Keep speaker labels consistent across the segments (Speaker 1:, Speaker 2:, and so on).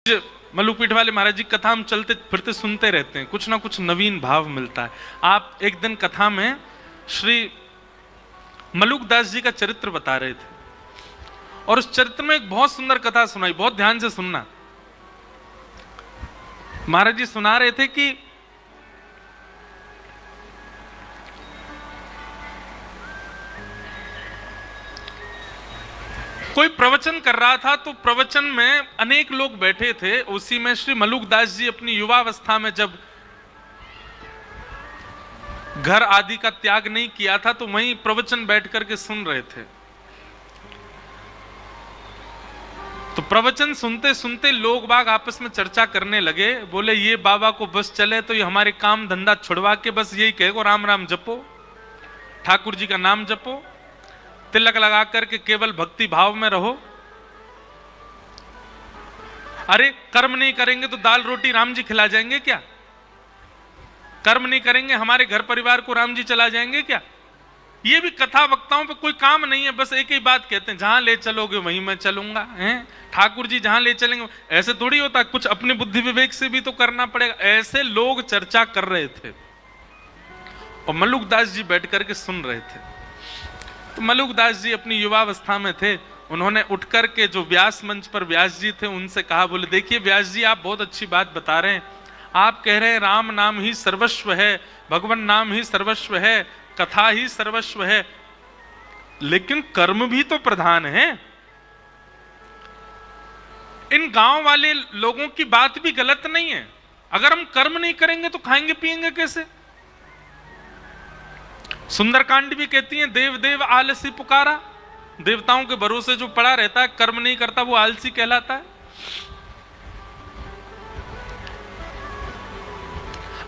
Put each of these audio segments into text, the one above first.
Speaker 1: मल्लुपीठ वाले महाराज जी कथा हम चलते फिरते सुनते रहते हैं, कुछ ना कुछ नवीन भाव मिलता है। आप एक दिन कथा में श्री मलुकदास जी का चरित्र बता रहे थे और उस चरित्र में एक बहुत सुंदर कथा सुनाई, बहुत ध्यान से सुनना। महाराज जी सुना रहे थे कि कोई प्रवचन कर रहा था, तो प्रवचन में अनेक लोग बैठे थे। उसी में श्री मलुकदास जी अपनी युवावस्था में जब घर आदि का त्याग नहीं किया था, तो वहीं प्रवचन बैठ करके सुन रहे थे। तो प्रवचन सुनते सुनते लोग बाग आपस में चर्चा करने लगे। बोले ये बाबा को बस चले तो ये हमारे काम धंधा छुड़वा के बस यही कहेगो राम राम जपो, ठाकुर जी का नाम जपो, तिलक लगा करके केवल भक्ति भाव में रहो। अरे कर्म नहीं करेंगे तो दाल रोटी राम जी खिला जाएंगे क्या? कर्म नहीं करेंगे हमारे घर परिवार को राम जी चला जाएंगे क्या? ये भी कथा वक्ताओं पे कोई काम नहीं है, बस एक ही बात कहते हैं, जहां ले चलोगे वहीं मैं चलूंगा। हैं ठाकुर जी जहां ले चलेंगे। ऐसे थोड़ी होता, कुछ अपने बुद्धि विवेक से भी तो करना पड़ेगा। ऐसे लोग चर्चा कर रहे थे और मलुकदास जी बैठ करके सुन रहे थे। तो मलुकदास जी अपनी युवावस्था में थे, उन्होंने उठ करके जो व्यास मंच पर व्यास जी थे उनसे कहा, बोले देखिए व्यास जी आप बहुत अच्छी बात बता रहे हैं, आप कह रहे हैं राम नाम ही सर्वस्व है, भगवान नाम ही सर्वस्व है, कथा ही सर्वस्व है, लेकिन कर्म भी तो प्रधान है। इन गांव वाले लोगों की बात भी गलत नहीं है। अगर हम कर्म नहीं करेंगे तो खाएंगे पिएंगे कैसे? सुंदरकांड भी कहती है देव देव आलसी पुकारा। देवताओं के भरोसे जो पड़ा रहता है, कर्म नहीं करता, वो आलसी कहलाता है।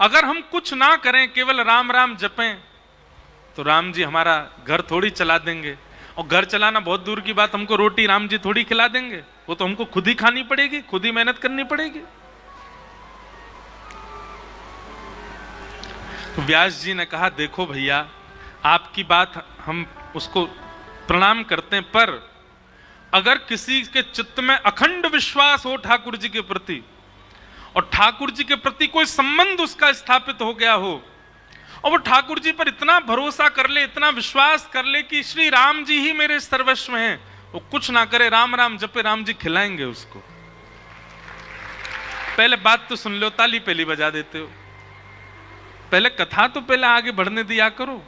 Speaker 1: अगर हम कुछ ना करें, केवल राम राम जपें, तो राम जी हमारा घर थोड़ी चला देंगे। और घर चलाना बहुत दूर की बात, हमको रोटी राम जी थोड़ी खिला देंगे, वो तो हमको खुद ही खानी पड़ेगी, खुद ही मेहनत करनी पड़ेगी। तो व्यास जी ने कहा देखो भैया, आपकी बात हम उसको प्रणाम करते हैं, पर अगर किसी के चित्त में अखंड विश्वास हो ठाकुर जी के प्रति और ठाकुर जी के प्रति कोई संबंध उसका स्थापित हो गया हो और वो ठाकुर जी पर इतना भरोसा कर ले, इतना विश्वास कर ले कि श्री राम जी ही मेरे सर्वस्व हैं, वो कुछ ना करे, राम राम जपे, राम जी खिलाएंगे उसको। पहले बात तो सुन लो, ताली पहली बजा देते हो, पहले कथा तो पहले आगे बढ़ने दिया करो।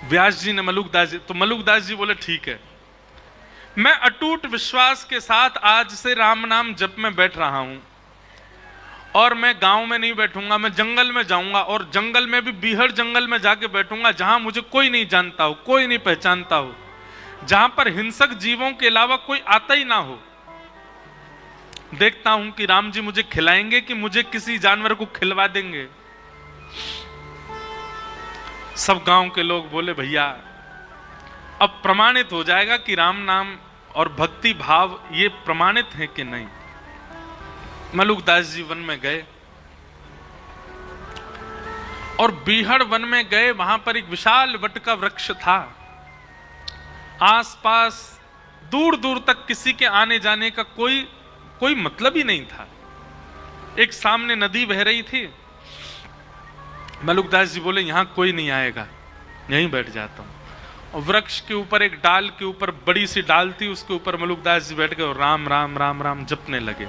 Speaker 1: व्यास जी ने मलुकदास जी, तो मलुकदास जी बोले ठीक है, मैं अटूट विश्वास के साथ आज से राम नाम जप में बैठ रहा हूं और मैं गांव में नहीं बैठूंगा, मैं जंगल में जाऊंगा और जंगल में भी बीहड़ जंगल में जाके बैठूंगा, जहां मुझे कोई नहीं जानता हो, कोई नहीं पहचानता हो, जहां पर हिंसक जीवों के अलावा कोई आता ही ना हो। देखता हूं कि राम जी मुझे खिलाएंगे कि मुझे किसी जानवर को खिलवा देंगे। सब गांव के लोग बोले भैया अब प्रमाणित हो जाएगा कि राम नाम और भक्ति भाव ये प्रमाणित है कि नहीं। मलुकदास जी वन में गए और बीहड़ वन में गए, वहां पर एक विशाल वट का वृक्ष था। आसपास दूर दूर तक किसी के आने जाने का कोई मतलब ही नहीं था। एक सामने नदी बह रही थी। मलुकदास जी बोले यहां कोई नहीं आएगा, यहीं बैठ जाता हूं। और वृक्ष के ऊपर एक डाल के ऊपर बड़ी सी डाल थी, उसके ऊपर मलुकदास जी बैठ गए और राम राम राम राम जपने लगे।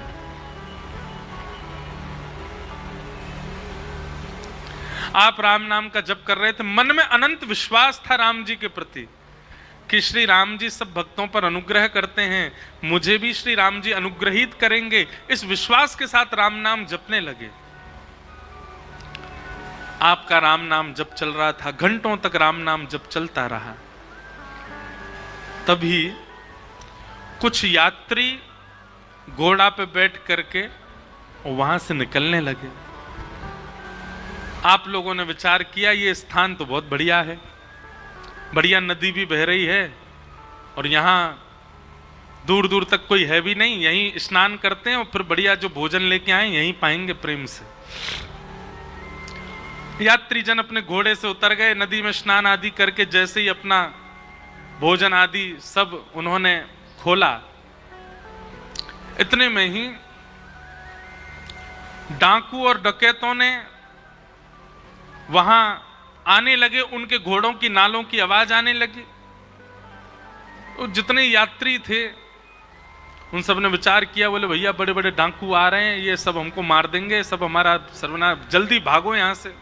Speaker 1: आप राम नाम का जप कर रहे थे, मन में अनंत विश्वास था राम जी के प्रति कि श्री राम जी सब भक्तों पर अनुग्रह करते हैं, मुझे भी श्री राम जी अनुग्रहित करेंगे। इस विश्वास के साथ राम नाम जपने लगे। आपका राम नाम जप चल रहा था, घंटों तक राम नाम जप चलता रहा। तभी कुछ यात्री घोड़ा पे बैठ करके वहां से निकलने लगे। आप लोगों ने विचार किया ये स्थान तो बहुत बढ़िया है, बढ़िया नदी भी बह रही है और यहां दूर दूर तक कोई है भी नहीं, यहीं स्नान करते हैं और फिर बढ़िया जो भोजन लेके आए यहीं पाएंगे प्रेम से। यात्री जन अपने घोड़े से उतर गए, नदी में स्नान आदि करके जैसे ही अपना भोजन आदि सब उन्होंने खोला, इतने में ही डाकू और डकैतों ने वहां आने लगे, उनके घोड़ों की नालों की आवाज आने लगी। तो जितने यात्री थे उन सब ने विचार किया, बोले भैया बड़े बड़े डाकू आ रहे हैं, ये सब हमको मार देंगे, सब हमारा सर्वनाश, जल्दी भागो यहां से।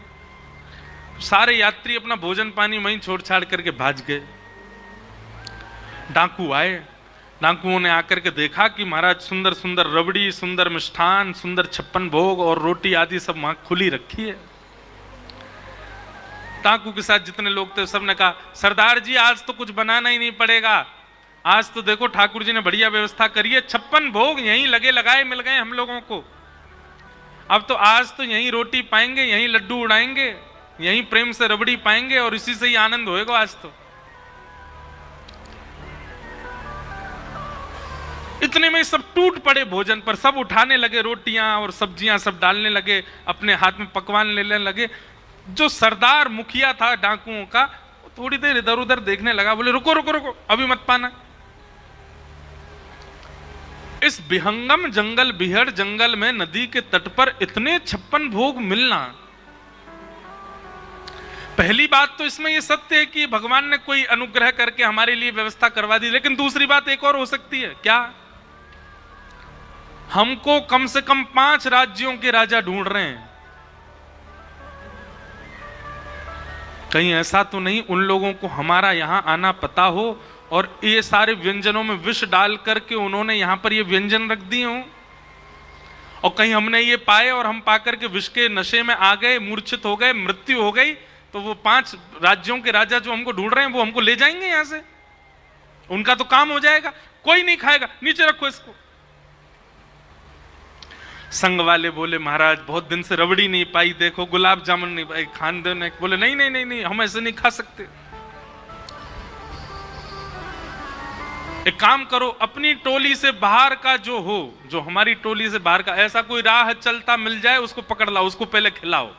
Speaker 1: सारे यात्री अपना भोजन पानी वहीं छोड़ छाड़ करके भाग गए। डाकू आए, डाकुओं ने आकर के देखा कि महाराज सुंदर सुंदर रबड़ी, सुंदर मिष्ठान, सुंदर 56 भोग और रोटी आदि सब वहां खुली रखी है। डाकू के साथ जितने लोग थे सबने कहा, सरदार जी आज तो कुछ बनाना ही नहीं पड़ेगा, आज तो देखो ठाकुर जी ने बढ़िया व्यवस्था करी है, 56 भोग यहीं लगे लगाए मिल गए हम लोगों को। अब तो आज तो यहीं रोटी पाएंगे, यहीं लड्डू उड़ाएंगे, यहीं प्रेम से रबड़ी पाएंगे और इसी से ही आनंद होएगा आज तो। इतने में सब टूट पड़े भोजन पर, सब उठाने लगे रोटियां और सब्जियां, सब डालने लगे, अपने हाथ में पकवान लेने लगे। जो सरदार मुखिया था डाकुओं का, थोड़ी देर इधर उधर देखने लगा, बोले रुको रुको रुको, अभी मत पाना। इस विहंगम जंगल, बिहड़ जंगल में नदी के तट पर इतने 56 भोग मिलना, पहली बात तो इसमें यह सत्य है कि भगवान ने कोई अनुग्रह करके हमारे लिए व्यवस्था करवा दी। लेकिन दूसरी बात एक और हो सकती है, क्या हमको कम से कम 5 राज्यों के राजा ढूंढ रहे हैं। कहीं ऐसा तो नहीं उन लोगों को हमारा यहां आना पता हो और ये सारे व्यंजनों में विष डाल करके उन्होंने यहां पर ये व्यंजन रख दिए हों, और कहीं हमने ये पाए और हम पाकर के विष के नशे में आ गए, मूर्छित हो गए, मृत्यु हो गई, तो वो 5 राज्यों के राजा जो हमको ढूंढ रहे हैं वो हमको ले जाएंगे यहां से, उनका तो काम हो जाएगा, कोई नहीं खाएगा, नीचे रखो इसको। संग वाले बोले महाराज बहुत दिन से रबड़ी नहीं पाई, देखो गुलाब जामुन नहीं पाई, खान दो। बोले नहीं नहीं नहीं नहीं, हम ऐसे नहीं खा सकते। एक काम करो, अपनी टोली से बाहर का जो हो, जो हमारी टोली से बाहर का ऐसा कोई राह चलता मिल जाए, उसको पकड़ लाओ, उसको पहले खिलाओ।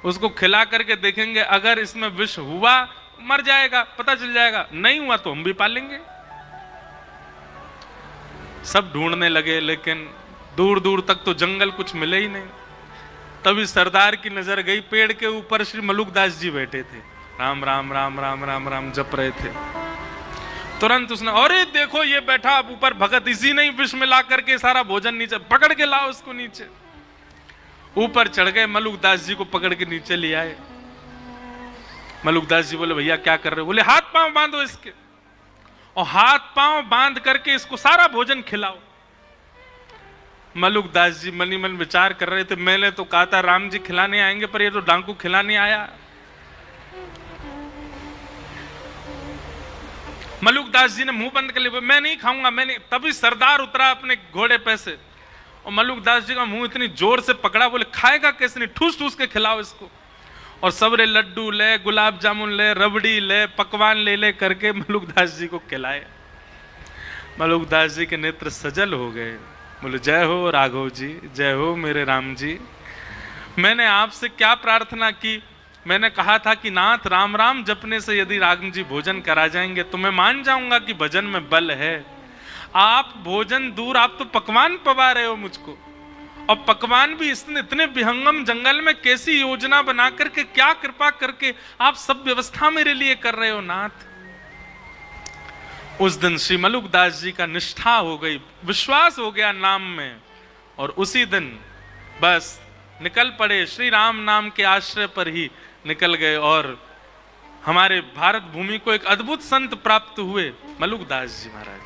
Speaker 1: उसको खिला करके देखेंगे, अगर इसमें विष हुआ मर जाएगा, पता चल जाएगा, नहीं हुआ तो हम भी पालेंगे। सब ढूंढने लगे, लेकिन दूर दूर तक तो जंगल कुछ मिले ही नहीं। तभी सरदार की नजर गई, पेड़ के ऊपर श्री मलुकदास जी बैठे थे, राम राम राम राम राम राम जप रहे थे। तुरंत उसने, अरे देखो ये बैठा अब ऊपर भगत, इसी ने विष मिला करके सारा भोजन नीचे, पकड़ के लाओ उसको नीचे। ऊपर चढ़ गए, मलुकदास जी को पकड़ के नीचे ले आए। मलुकदास जी बोले भैया क्या कर रहे हो? बोले हाथ पांव बांधो इसके, और हाथ पांव बांध करके इसको सारा भोजन खिलाओ। मलुकदास जी मनी मन विचार कर रहे थे, मैंने तो कहा था राम जी खिलाने आएंगे, पर ये तो डाकू खिलाने आया। मलुकदास जी ने मुंह बंद कर लिया, मैं नहीं खाऊंगा, मैं नहीं। तभी सरदार उतरा अपने घोड़े पे से, और मलुकदास जी का मुंह इतनी जोर से पकड़ा, बोले खाएगा कैसे नहीं, ठूस ठूस के खिलाओ इसको। और सबरे लड्डू ले, गुलाब जामुन ले, रबड़ी ले, पकवान ले ले करके मलुकदास जी को खिलाए। मलुकदास जी के नेत्र सजल हो गए, बोले जय हो राघव जी, जय हो मेरे राम जी। मैंने आपसे क्या प्रार्थना की? मैंने कहा था कि नाथ राम राम जपने से यदि राम जी भोजन करा जाएंगे तो मैं मान जाऊंगा कि भजन में बल है। आप भोजन दूर, आप तो पकवान पवा रहे हो मुझको, और पकवान भी इतने विहंगम जंगल में कैसी योजना बना करके, क्या कृपा करके आप सब व्यवस्था मेरे लिए कर रहे हो नाथ। उस दिन श्री मलुकदास जी का निष्ठा हो गई, विश्वास हो गया नाम में, और उसी दिन बस निकल पड़े, श्री राम नाम के आश्रय पर ही निकल गए, और हमारे भारत भूमि को एक अद्भुत संत प्राप्त हुए, मलुकदास जी महाराज।